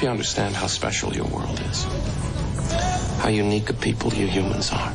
you understand how special your world is. How unique a people you humans are.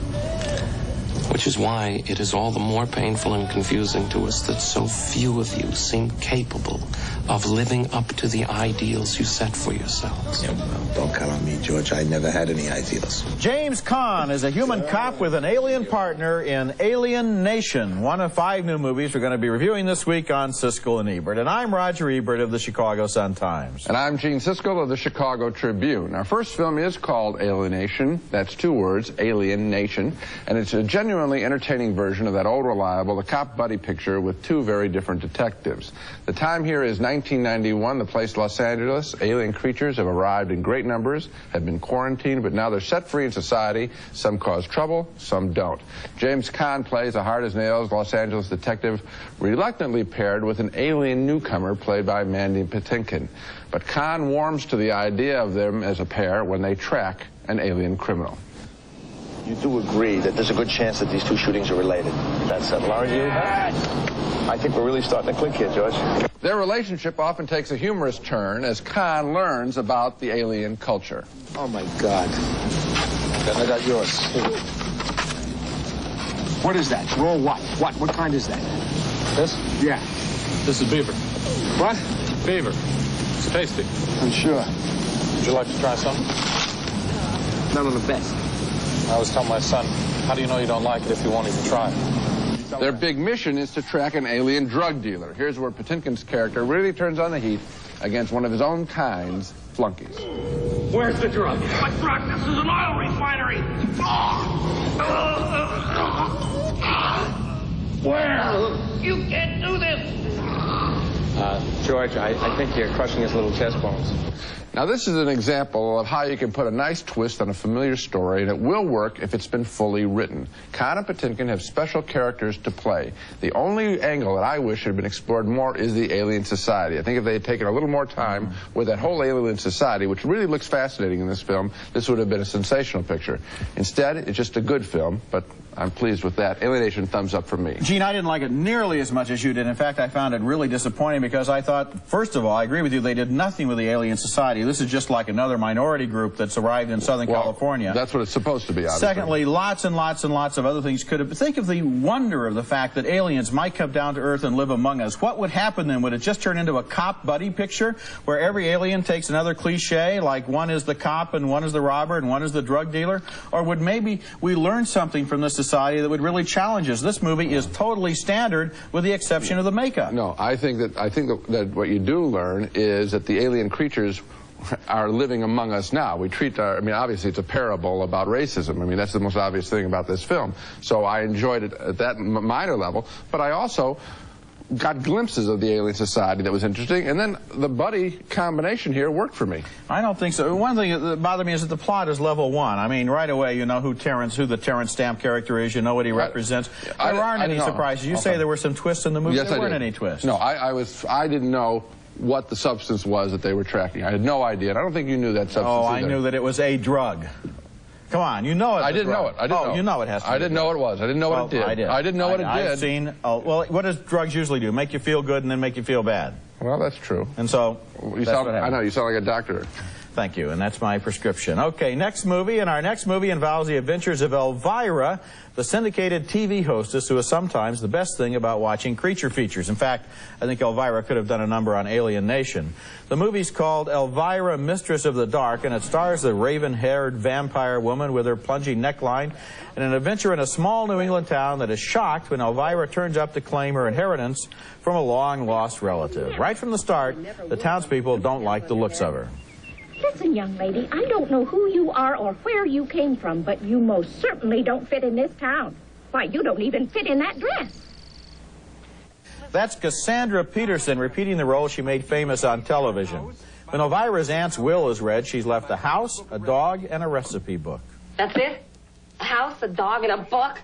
Which is why it is all the more painful and confusing to us that so few of you seem capable of living up to the ideals you set for yourselves. Yeah, well, don't count on me, George. I never had any ideals. James Caan is a human cop with an alien partner in Alien Nation, one of 5 new movies we're going to be reviewing this week on Siskel and Ebert. And I'm Roger Ebert of the Chicago Sun-Times. And I'm Gene Siskel of the Chicago Tribune. Our first film is called Alienation. That's 2 words, Alien Nation. And it's a genuinely entertaining version of that old reliable, the cop buddy picture with 2 very different detectives. The time here is 1991, the place Los Angeles. Alien creatures have arrived in great numbers, have been quarantined, but now they're set free in society. Some cause trouble, some don't. James Caan plays a hard-as-nails Los Angeles detective, reluctantly paired with an alien newcomer played by Mandy Patinkin. But Caan warms to the idea of them as a pair when they track an alien criminal. You do agree that there's a good chance that these 2 shootings are related? That's settled, aren't you? I think we're really starting to click here, George. Their relationship often takes a humorous turn as Caan learns about the alien culture. Oh, my God. I got yours. What is that? Raw what? What kind is that? This? Yeah. This is beaver. What? Beaver. It's tasty. I'm sure. Would you like to try some? None of the best. I always tell my son, how do you know you don't like it if you won't even try it? Their big mission is to track an alien drug dealer. Here's where Patinkin's character really turns on the heat against one of his own kind's flunkies. Where's the drug? What drug? This is an oil refinery. Where? You can't do this. George, I think you're crushing his little chest bones. Now, this is an example of how you can put a nice twist on a familiar story, and it will work if it's been fully written. Caan and Patinkin have special characters to play. The only angle that I wish had been explored more is the alien society. I think if they had taken a little more time with that whole alien society, which really looks fascinating in this film, this would have been a sensational picture. Instead, it's just a good film, but I'm pleased with that. Alienation, thumbs up from me. Gene, I didn't like it nearly as much as you did. In fact, I found it really disappointing because I thought, first of all, I agree with you, they did nothing with the alien society. This is just like another minority group that's arrived in Southern California. That's what it's supposed to be, obviously. Secondly, lots and lots and lots of other things could have... Think of the wonder of the fact that aliens might come down to Earth and live among us. What would happen then? Would it just turn into a cop buddy picture where every alien takes another cliche, like one is the cop and one is the robber and one is the drug dealer? Or would maybe we learn something from this society that would really challenge us? This movie is totally standard with the exception of the makeup. No, I think that what you do learn is that the alien creatures are living among us now. We treat our, I mean, obviously it's a parable about racism. I mean, that's the most obvious thing about this film. So I enjoyed it at that minor level, but I also got glimpses of the alien society that was interesting, and then the buddy combination here worked for me. I don't think so. One thing that bothered me is that the plot is level 1. I mean, right away you know who the Terrence Stamp character is, you know what he represents. There aren't any surprises. You say there were some twists in the movie. Yes, there weren't any twists. No, I didn't know what the substance was that they were tracking. I had no idea, and I don't think you knew that substance either. I knew that it was a drug. Come on, you know it. I didn't know it. You know it has to be. I didn't know what it was. I didn't know what it did. I didn't know what it did. I've seen... well, what does drugs usually do? Make you feel good and then make you feel bad. Well, that's true. And so, I know, you sound like a doctor. Thank you, and that's my prescription. Okay, next movie, and our next movie involves the adventures of Elvira, the syndicated TV hostess who is sometimes the best thing about watching creature features. In fact, I think Elvira could have done a number on Alien Nation. The movie's called Elvira, Mistress of the Dark, and it stars the raven-haired vampire woman with her plunging neckline and an adventure in a small New England town that is shocked when Elvira turns up to claim her inheritance from a long-lost relative. Right from the start, the townspeople don't like the looks of her. Listen, young lady, I don't know who you are or where you came from, but you most certainly don't fit in this town. Why, you don't even fit in that dress. That's Cassandra Peterson repeating the role she made famous on television. When Elvira's aunt's will is read, she's left a house, a dog, and a recipe book. That's it? A house, a dog, and a book?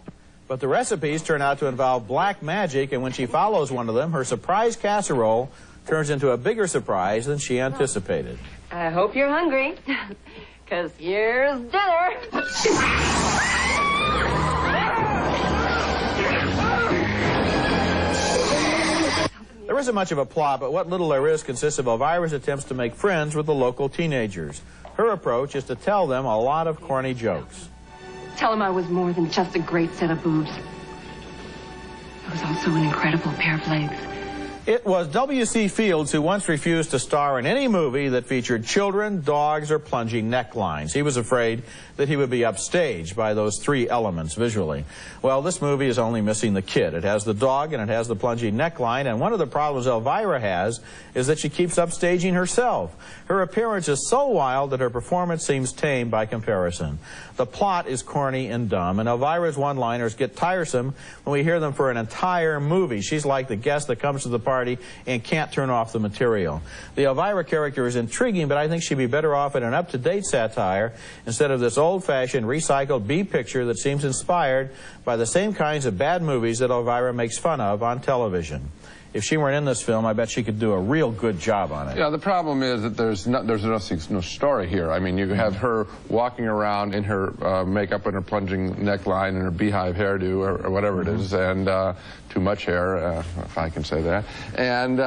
But the recipes turn out to involve black magic, and when she follows one of them, her surprise casserole turns into a bigger surprise than she anticipated. I hope you're hungry, because here's dinner. The There isn't much of a plot, but what little there is consists of Elvira's attempts to make friends with the local teenagers. Her approach is to tell them a lot of corny jokes. Tell him I was more than just a great set of boobs. I was also an incredible pair of legs. It was W.C. Fields who once refused to star in any movie that featured children, dogs, or plunging necklines. He was afraid that he would be upstaged by those three elements visually. Well, this movie is only missing the kid. It has the dog and it has the plunging neckline, and one of the problems Elvira has is that she keeps upstaging herself. Her appearance is so wild that her performance seems tame by comparison. The plot is corny and dumb, and Elvira's one-liners get tiresome when we hear them for an entire movie. She's like the guest that comes to the party and can't turn off the material. The Elvira character is intriguing, but I think she'd be better off in an up-to-date satire instead of this old-fashioned, recycled B picture that seems inspired by the same kinds of bad movies that Elvira makes fun of on television. If she weren't in this film, I bet she could do a real good job on it. Yeah, the problem is that there's no story here. I mean, you have her walking around in her makeup and her plunging neckline and her beehive hairdo or whatever it is, and too much hair, if I can say that. And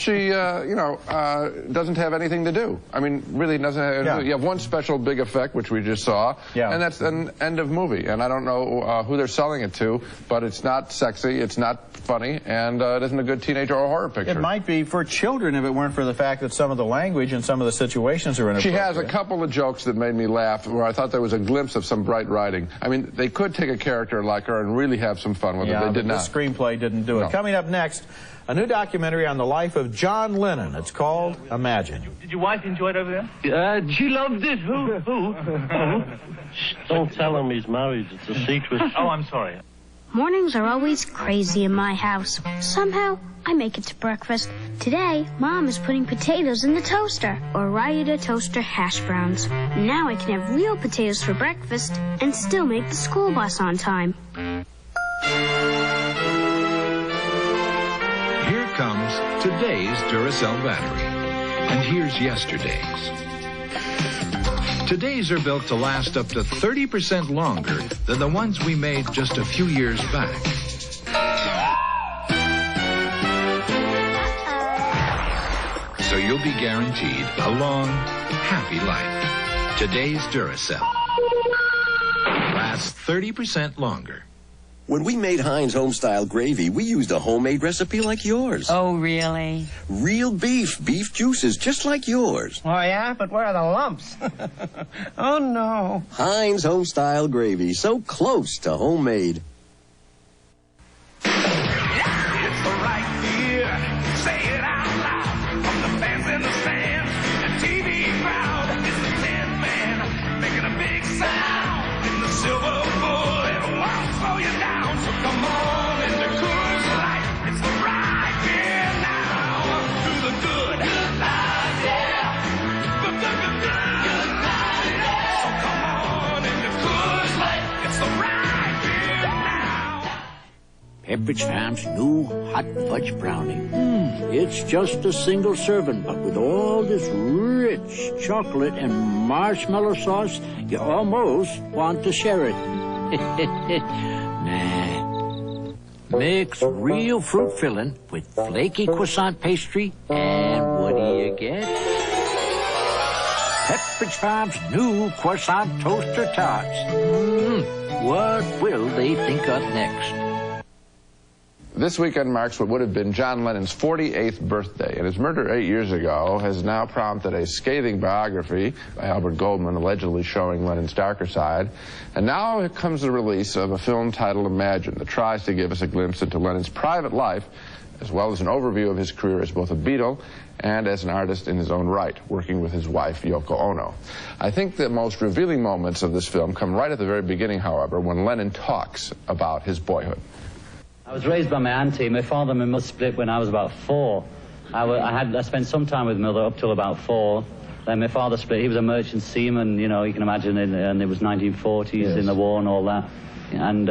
she, doesn't have anything to do. I mean, really doesn't have. You have one special big effect, which we just saw, and that's an end of movie. And I don't know who they're selling it to, but it's not sexy, it's not funny, and it isn't a good teenager or horror picture. It might be for children if it weren't for the fact that some of the language and some of the situations are inappropriate. She has a couple of jokes that made me laugh where I thought there was a glimpse of some bright writing. I mean, they could take a character like her and really have some fun with it. They did not. The screenplay didn't do it. Coming up next, a new documentary on the life of John Lennon. It's called Imagine. Did your wife enjoy it over there? She loved it. Who? Shh, don't tell him he's married. It's a secret. Oh, I'm sorry. Mornings are always crazy in my house. Somehow, I make it to breakfast. Today, Mom is putting potatoes in the toaster, or Raya toaster hash browns. Now I can have real potatoes for breakfast and still make the school bus on time. Here comes today's Duracell battery. And here's yesterday's. Today's are built to last up to 30% longer than the ones we made just a few years back. So you'll be guaranteed a long, happy life. Today's Duracell lasts 30% longer. When we made Heinz Homestyle gravy, we used a homemade recipe like yours. Oh, really? Real beef juices just like yours. Oh, yeah? But where are the lumps? Oh, no. Heinz Homestyle gravy, so close to homemade. It's the right here. Say it out loud. From the fans in the stands, the TV crowd. It's the Tin Man making a big sound in the silver bull. It won't slow you down. So come on into Coors Light. It's the right here now. Do the good life, yeah. The good life, yeah. So come on into Coors Light. It's the right here now. Pepperidge Farm's new hot fudge brownie. It's just a single serving, but with all this rich chocolate and marshmallow sauce, you almost want to share it. Nah. Mix real fruit filling with flaky croissant pastry, and what do you get? Pepperidge Farm's new croissant toaster tarts. What will they think of next? This weekend marks what would have been John Lennon's 48th birthday, and his murder 8 years ago has now prompted a scathing biography by Albert Goldman allegedly showing Lennon's darker side. And now here comes the release of a film titled Imagine that tries to give us a glimpse into Lennon's private life, as well as an overview of his career as both a Beatle and as an artist in his own right, working with his wife, Yoko Ono. I think the most revealing moments of this film come right at the very beginning, however, when Lennon talks about his boyhood. I was raised by my auntie. My father and my mother split when I was about 4. I spent some time with mother up till about 4. Then my father split. He was a merchant seaman, you know, you can imagine, and it was 1940s in the war and all that. And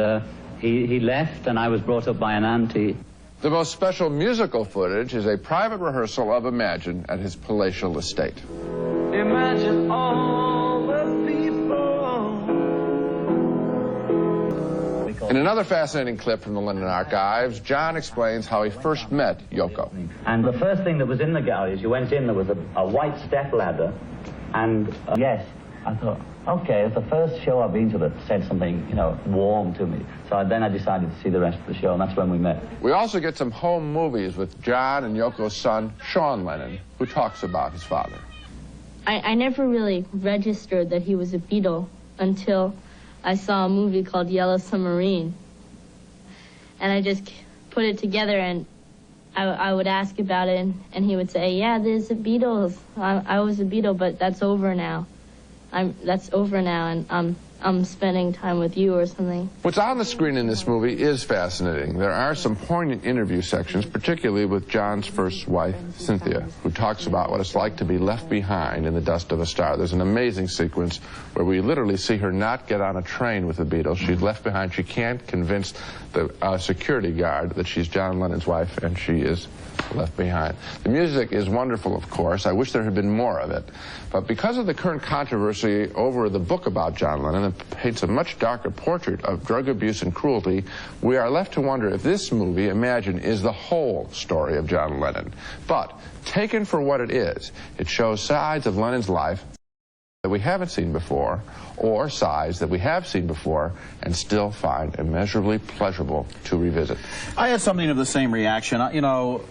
he left, and I was brought up by an auntie. The most special musical footage is a private rehearsal of Imagine at his palatial estate. Imagine all the people. In another fascinating clip from the Lennon archives, John explains how he first met Yoko. And the first thing that was in the gallery, as you went in, there was a white step ladder. And yes, I thought, okay, it's the first show I've been to that said something, you know, warm to me. So then I decided to see the rest of the show, and that's when we met. We also get some home movies with John and Yoko's son, Sean Lennon, who talks about his father. I never really registered that he was a Beatle until I saw a movie called Yellow Submarine. And I just put it together, and I would ask about it, and he would say, yeah, there's the Beatles. I was a Beatle, but that's over now. That's over now, and I'm spending time with you or something. What's on the screen in this movie is fascinating. There are some poignant interview sections, particularly with John's first wife, Cynthia, who talks about what it's like to be left behind in the dust of a star. There's an amazing sequence where we literally see her not get on a train with the Beatles. She's left behind. She can't convince the security guard that she's John Lennon's wife, and she is left behind. The music is wonderful, of course. I wish there had been more of it. But because of the current controversy over the book about John Lennon that paints a much darker portrait of drug abuse and cruelty, we are left to wonder if this movie, Imagine, is the whole story of John Lennon. But taken for what it is, it shows sides of Lennon's life that we haven't seen before, or sides that we have seen before and still find immeasurably pleasurable to revisit. I had something of the same reaction. You know,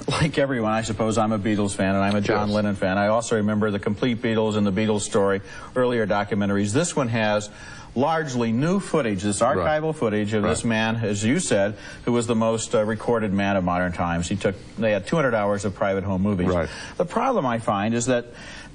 like everyone, I suppose I'm a Beatles fan and I'm a John Lennon fan. I also remember the Complete Beatles and the Beatles Story, earlier documentaries. This one has largely new footage, this archival footage of this man, as you said, who was the most recorded man of modern times. They had 200 hours of private home movies. The problem I find is that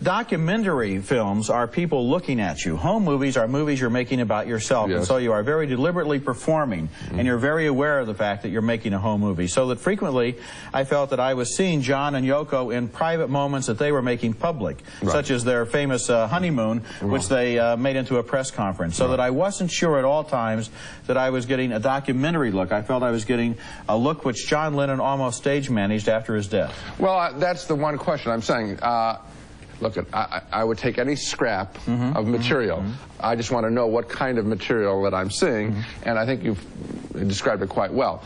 documentary films are people looking at you. Home movies are movies you're making about yourself, and so you are very deliberately performing, and you're very aware of the fact that you're making a home movie. So that frequently I felt that I was seeing John and Yoko in private moments that they were making public, such as their famous honeymoon, which they made into a press conference, so that I wasn't sure at all times that I was getting a documentary look. I felt I was getting a look which John Lennon almost stage managed after his death. Well, that's the one question I'm saying. Look, I would take any scrap of material. I just want to know what kind of material that I'm seeing, and I think you've described it quite well.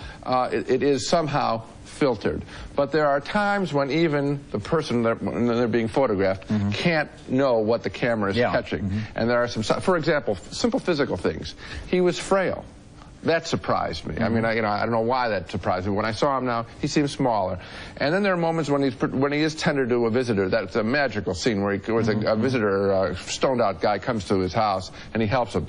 It is somehow filtered. But there are times when even the person, when they're being photographed, can't know what the camera is catching. And there are some, for example, simple physical things. He was frail. That surprised me. I mean, I don't know why that surprised me. When I saw him now, he seems smaller. And then there are moments when he is tender to a visitor. That's a magical scene where a visitor, a stoned-out guy, comes to his house and he helps him.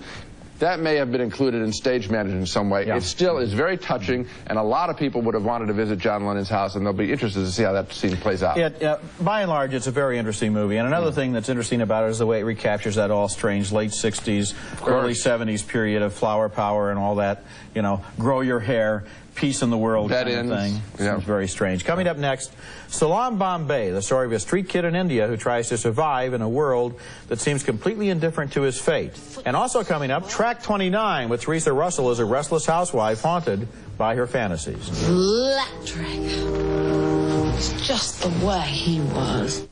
That may have been included in stage management in some way. It still is very touching, and a lot of people would have wanted to visit John Lennon's house, and they'll be interested to see how that scene plays out. By and large, it's a very interesting movie. And another thing that's interesting about it is the way it recaptures that all strange late 60s, early 70s period of flower power and all that, you know, grow your hair, peace in the world kind of thing. Seems very strange. Coming up next, Salaam Bombay, the story of a street kid in India who tries to survive in a world that seems completely indifferent to his fate. And also coming up, Track 29 with Teresa Russell as a restless housewife haunted by her fantasies. Electric. It's just the way he was.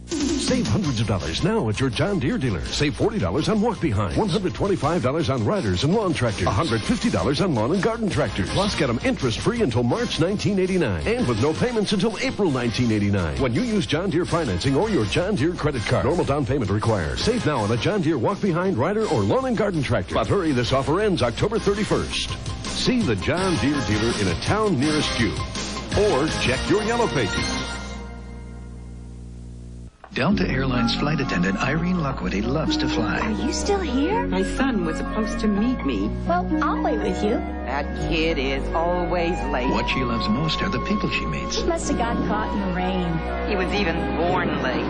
Save hundreds of dollars now at your John Deere dealer. Save $40 on walk-behinds, $125 on riders and lawn tractors, $150 on lawn and garden tractors. Plus, get them interest-free until March 1989 and with no payments until April 1989 when you use John Deere financing or your John Deere credit card. Normal down payment required. Save now on a John Deere walk-behind, rider, or lawn and garden tractor. But hurry, this offer ends October 31st. See the John Deere dealer in a town nearest you. Or check your yellow pages. Delta Airlines flight attendant Irene Lockwoody loves to fly. Are you still here? My son was supposed to meet me. Well, I'll wait with you. That kid is always late. What she loves most are the people she meets. He must have gotten caught in the rain. He was even born late.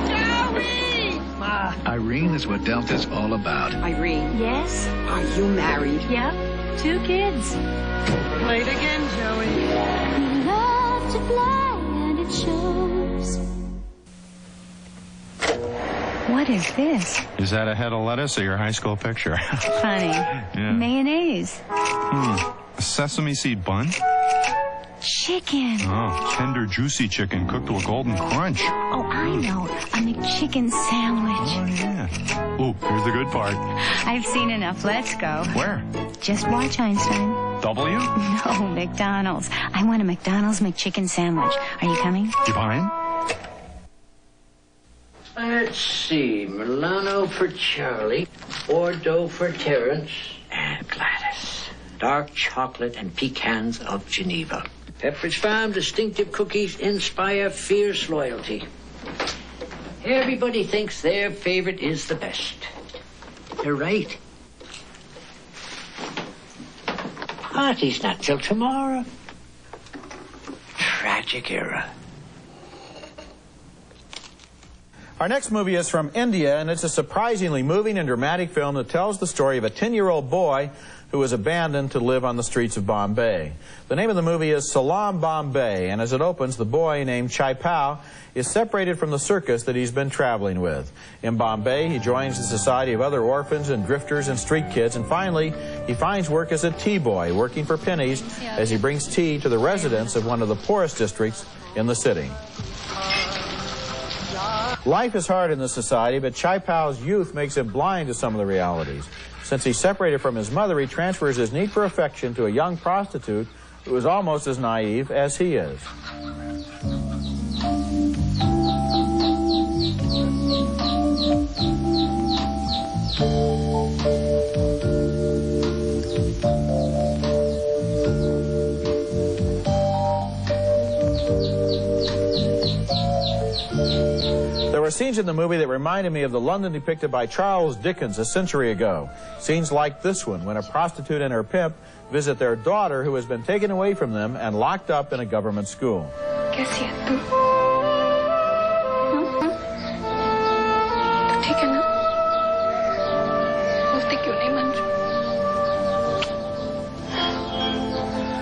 Joey! Irene is what Delta's all about. Irene. Yes? Are you married? Yep. 2 kids. Late again, Joey. You love to fly and it shows. What is this? Is that a head of lettuce or your high school picture? Honey. Mayonnaise. A sesame seed bun? McChicken. Oh, tender, juicy chicken cooked to a golden crunch. Oh, I know. A McChicken sandwich. Oh, yeah. Ooh, here's the good part. I've seen enough. Let's go. Where? Just watch, Einstein. W? No, McDonald's. I want a McDonald's McChicken sandwich. Are you coming? You buying? Let's see. Milano for Charlie, Bordeaux for Terrence, and Gladys. Dark chocolate and pecans of Geneva. Pepperidge Farm distinctive cookies inspire fierce loyalty. Everybody thinks their favorite is the best. They're right. Party's not till tomorrow. Tragic era. Our next movie is from India, and it's a surprisingly moving and dramatic film that tells the story of a 10-year-old boy who was abandoned to live on the streets of Bombay. The name of the movie is Salaam Bombay, and as it opens, the boy named Chai Pao is separated from the circus that he's been traveling with. In Bombay, he joins the society of other orphans and drifters and street kids, and finally, he finds work as a tea boy, working for pennies as he brings tea to the residents of one of the poorest districts in the city. Life is hard in this society, but Chai Pao's youth makes him blind to some of the realities. Since he's separated from his mother, he transfers his need for affection to a young prostitute who is almost as naive as he is. There were scenes in the movie that reminded me of the London depicted by Charles Dickens a century ago. Scenes like this one, when a prostitute and her pimp visit their daughter who has been taken away from them and locked up in a government school. ¿Qué hacías tú? ¿Tu chica no? ¿Usted qué una imagen?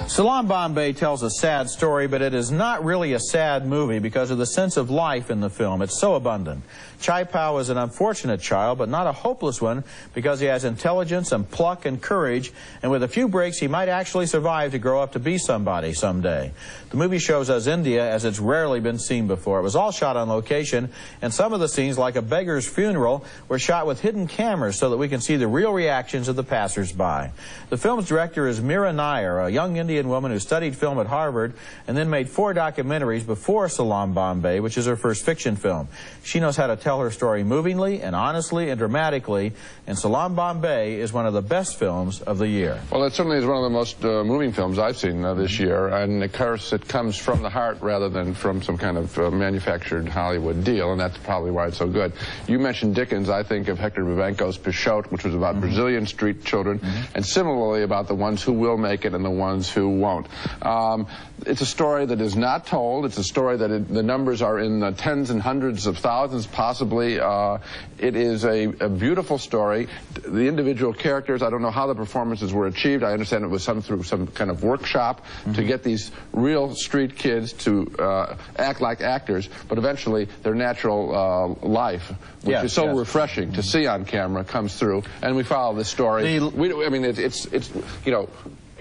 Salaam Bombay tells a sad story, but it is not really a sad movie because of the sense of life in the film. It's so abundant. Chai Pao is an unfortunate child, but not a hopeless one because he has intelligence and pluck and courage, and with a few breaks he might actually survive to grow up to be somebody someday. The movie shows us India as it's rarely been seen before. It was all shot on location, and some of the scenes, like a beggar's funeral, were shot with hidden cameras so that we can see the real reactions of the passers-by. The film's director is Meera Nair, a young Indian woman who studied film at Harvard and then made 4 documentaries before Salaam Bombay, which is her first fiction film. She knows how to tell her story movingly and honestly and dramatically, and Salaam Bombay is one of the best films of the year. Well, it certainly is one of the most moving films I've seen this year, and of course it comes from the heart rather than from some kind of manufactured Hollywood deal, and that's probably why it's so good. You mentioned Dickens. I think of Hector Vivenco's Pichote, which was about Brazilian street children, and similarly about the ones who will make it and the ones who won't. It's a story that is not told. It's a story that the numbers are in the tens and hundreds of thousands, possibly. It is a beautiful story. The individual characters, I don't know how the performances were achieved. I understand it was through some kind of workshop to get these real street kids to act like actors, but eventually their natural life, which is so refreshing to see on camera, comes through, and we follow this story. I mean, it's you know,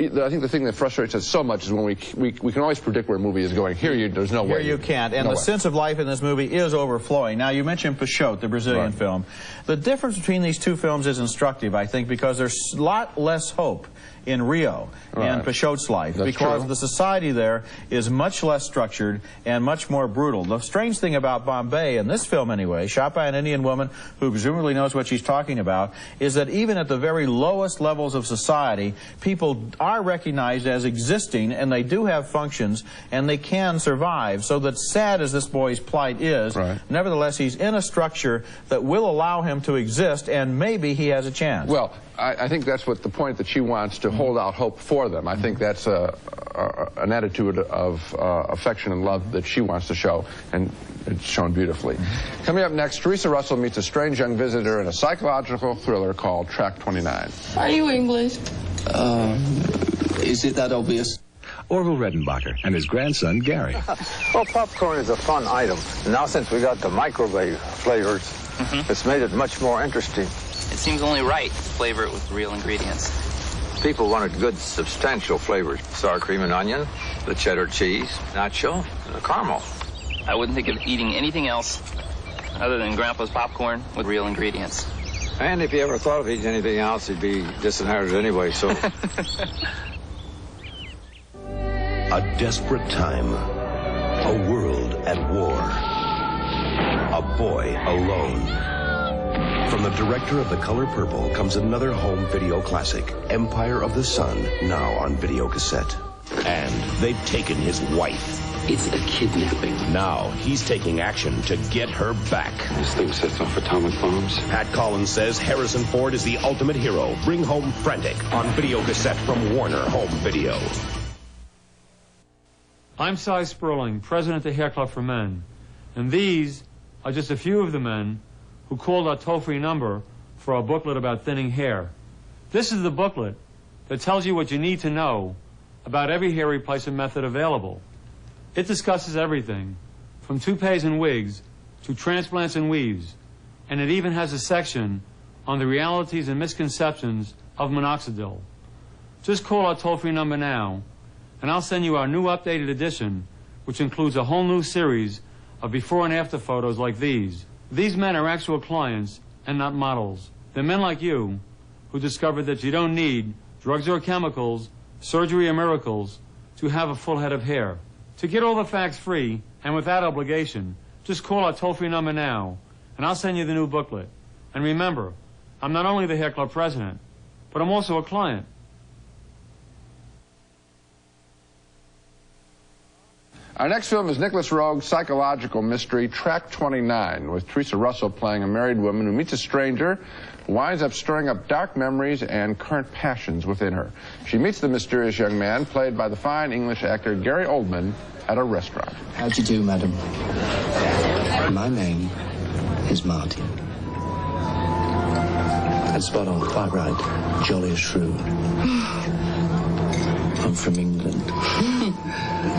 I think the thing that frustrates us so much is when we can always predict where a movie is going. Here, there's no way. Here you can't. And the sense of life in this movie is overflowing. Now, you mentioned Pichote, the Brazilian film. The difference between these two films is instructive, I think, because there's a lot less hope in Rio and Pichote's life, because the society there is much less structured and much more brutal. The strange thing about Bombay, in this film anyway, shot by an Indian woman who presumably knows what she's talking about, is that even at the very lowest levels of society, people are recognized as existing, and they do have functions, and they can survive. So that sad as this boy's plight is, nevertheless, he's in a structure that will allow him to exist, and maybe he has a chance. Well, I think that's what the point that she wants to hold out hope for them. I think that's an attitude of affection and love that she wants to show, and it's shown beautifully. Coming up next, Teresa Russell meets a strange young visitor in a psychological thriller called Track 29. Are you English? Is it that obvious? Orville Redenbacher and his grandson, Gary. Well, popcorn is a fun item. Now, since we got the microwave flavors, it's made it much more interesting. It seems only right to flavor it with real ingredients. People wanted good, substantial flavors. Sour cream and onion, the cheddar cheese, nacho, and the caramel. I wouldn't think of eating anything else other than Grandpa's popcorn with real ingredients. And if he ever thought of eating anything else, he'd be disinherited anyway, so... A desperate time. A world at war. A boy alone. From the director of The Color Purple comes another home video classic, Empire of the Sun, now on video cassette. And they've taken his wife. It's a kidnapping. Now he's taking action to get her back. This thing sets off atomic bombs. Pat Collins says Harrison Ford is the ultimate hero. Bring home Frantic on video cassette from Warner Home Video. I'm Cy Sperling, president of the Hair Club for Men. And these are just a few of the men who called our toll-free number for our booklet about thinning hair. This is the booklet that tells you what you need to know about every hair replacement method available. It discusses everything, from toupees and wigs to transplants and weaves, and it even has a section on the realities and misconceptions of minoxidil. Just call our toll-free number now, and I'll send you our new updated edition, which includes a whole new series of before and after photos like these. These men are actual clients and not models. They're men like you who discovered that you don't need drugs or chemicals, surgery or miracles to have a full head of hair. To get all the facts free and without obligation, just call our toll-free number now, and I'll send you the new booklet. And remember, I'm not only the Hair Club president, but I'm also a client. Our next film is Nicholas Roeg's psychological mystery, Track 29, with Teresa Russell playing a married woman who meets a stranger who winds up stirring up dark memories and current passions within her. She meets the mysterious young man, played by the fine English actor Gary Oldman, at a restaurant. How do you do, madam? My name is Martin. That's spot on, quite right. Jolly as shrewd. I'm from England.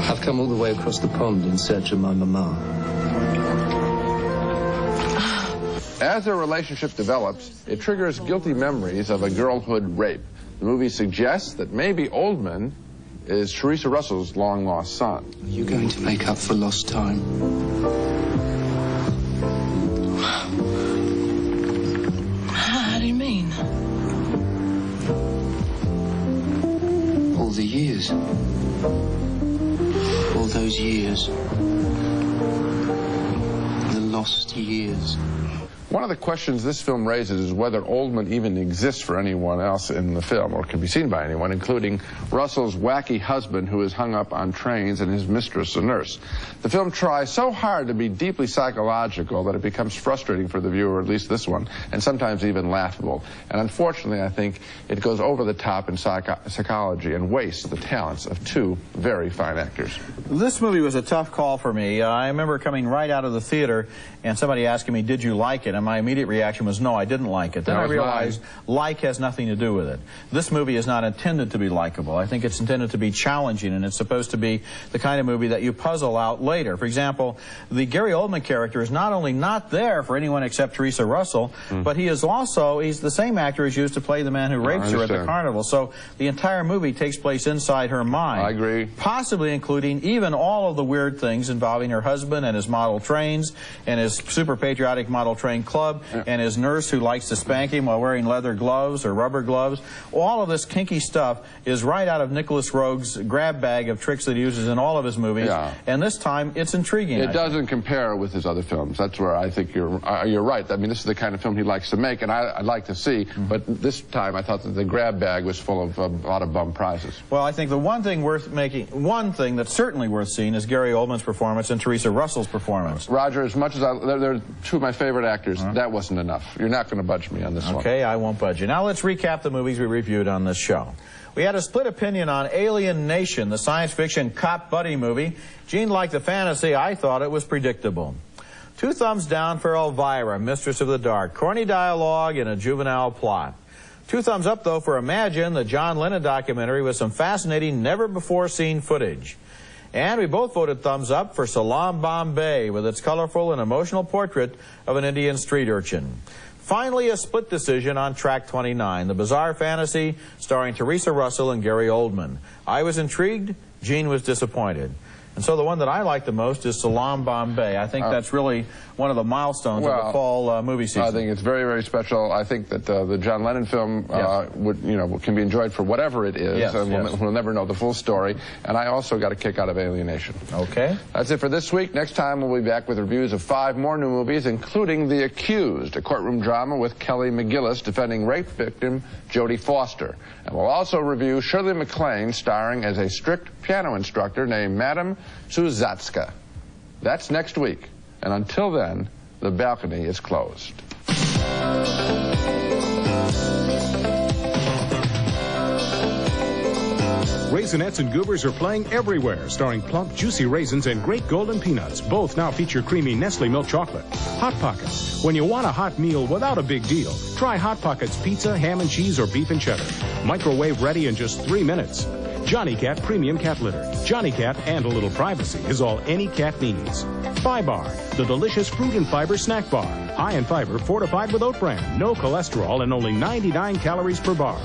I've come all the way across the pond in search of my mama. As their relationship develops, it triggers guilty memories of a girlhood rape. The movie suggests that maybe Oldman is Teresa Russell's long-lost son. You're going to make up for lost time. How do you mean? All the years. All those years. The lost years. One of the questions this film raises is whether Oldman even exists for anyone else in the film, or can be seen by anyone, including Russell's wacky husband who is hung up on trains and his mistress, a nurse. The film tries so hard to be deeply psychological that it becomes frustrating for the viewer, at least this one, and sometimes even laughable. And unfortunately, I think it goes over the top in psychology and wastes the talents of two very fine actors. This movie was a tough call for me. I remember coming right out of the theater and somebody asking me, did you like it? And my immediate reaction was, no, I didn't like it. Then I realized like has nothing to do with it. This movie is not intended to be likable. I think it's intended to be challenging, and it's supposed to be the kind of movie that you puzzle out later. For example, the Gary Oldman character is not only not there for anyone except Teresa Russell, but he is also, he's the same actor as used to play the man who rapes her at the carnival. So the entire movie takes place inside her mind. I agree. Possibly including even all of the weird things involving her husband and his model trains and his super patriotic model train club and his nurse who likes to spank him while wearing leather gloves or rubber gloves. All of this kinky stuff is right out of Nicholas Roeg's grab bag of tricks that he uses in all of his movies. And this time it's intriguing. It doesn't compare with his other films. That's where I think you're right. I mean, this is the kind of film he likes to make, and I'd like to see. But this time I thought that the grab bag was full of a lot of bum prizes. Well, I think the one thing that's certainly worth seeing is Gary Oldman's performance and Teresa Russell's performance. Roger, as much as they're two of my favorite actors, that wasn't enough. You're not going to budge me on this one. Okay, I won't budge you. Now let's recap the movies we reviewed on this show. We had a split opinion on Alien Nation, the science fiction cop buddy movie. Gene liked the fantasy. I thought it was predictable. 2 thumbs down for Elvira, Mistress of the Dark. Corny dialogue and a juvenile plot. 2 thumbs up, though, for Imagine, the John Lennon documentary with some fascinating, never-before-seen footage. And we both voted thumbs up for Salaam Bombay with its colorful and emotional portrait of an Indian street urchin. Finally, a split decision on Track 29, the bizarre fantasy starring Teresa Russell and Gary Oldman. I was intrigued, Gene was disappointed. And so the one that I like the most is Salaam Bombay. I think that's really one of the milestones of the fall movie season. I think it's very, very special. I think that the John Lennon film can be enjoyed for whatever it is, and we'll never know the full story. And I also got a kick out of Alienation. Okay. That's it for this week. Next time we'll be back with reviews of 5 more new movies, including The Accused, a courtroom drama with Kelly McGillis defending rape victim Jodie Foster. And we'll also review Shirley MacLaine starring as a strict piano instructor named Madame Suzatska. That's next week. And until then, the balcony is closed. Raisinets and Goobers are playing everywhere, starring plump, juicy raisins and great golden peanuts. Both now feature creamy Nestle milk chocolate. Hot Pockets. When you want a hot meal without a big deal, try Hot Pockets pizza, ham and cheese, or beef and cheddar. Microwave ready in just 3 minutes. Johnny Cat Premium Cat Litter. Johnny Cat and a little privacy is all any cat needs. Fi Bar, the delicious fruit and fiber snack bar. High in fiber, fortified with oat bran. No cholesterol and only 99 calories per bar.